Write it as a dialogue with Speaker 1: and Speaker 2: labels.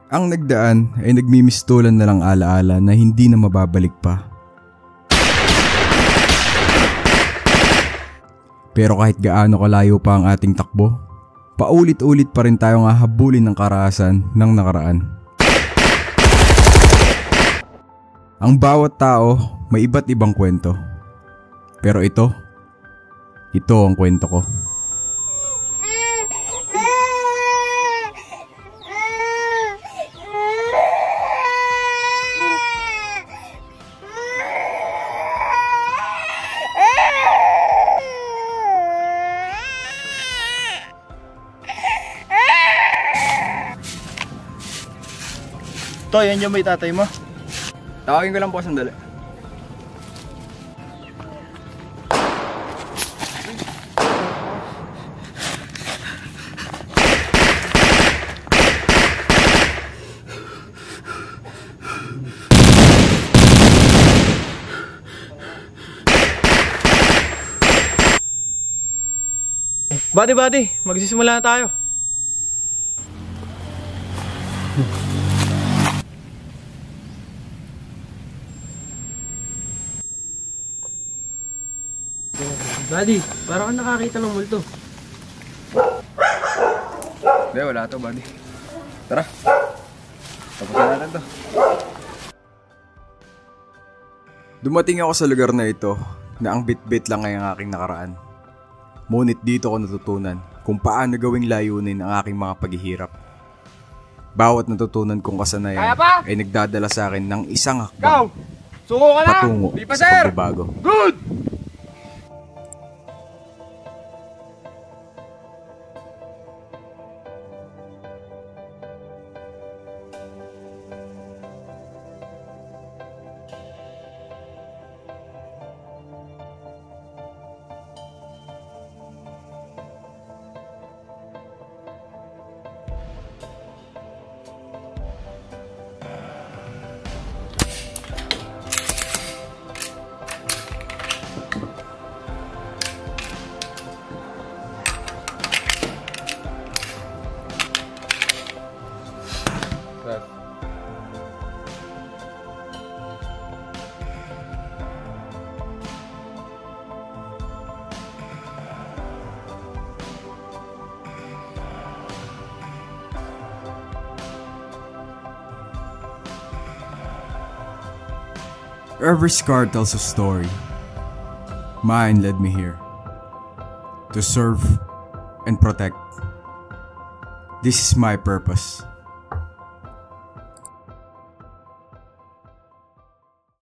Speaker 1: Ang nagdaan ay nagmimistulan na lang alaala na hindi na mababalik pa. Pero kahit gaano kalayo pa ang ating takbo, paulit-ulit pa rin tayong hahabulin ng karahasan ng nakaraan. Ang bawat tao may iba't ibang kwento. Pero ito ang kwento ko.
Speaker 2: Toy, yan yung may tatay mo?
Speaker 1: Tawagin ko lang po sandali.
Speaker 2: Buddy, magsisimula na tayo.
Speaker 3: Buddy, parang nakakita ng multo.
Speaker 1: Hindi, wala to buddy. Tara, tapusin natin to. Dumating ako sa lugar na ito na ang bit-bit lang ay ang aking nakaraan. Ngunit dito ko natutunan kung paano gawing layunin ang aking mga paghihirap. Bawat natutunan kong kasanayan ay nagdadala sa akin ng isang hakbang patungo sa pagbabago.
Speaker 2: Good!
Speaker 1: Every scar tells a story. Mine led me here to serve and protect. This is my purpose.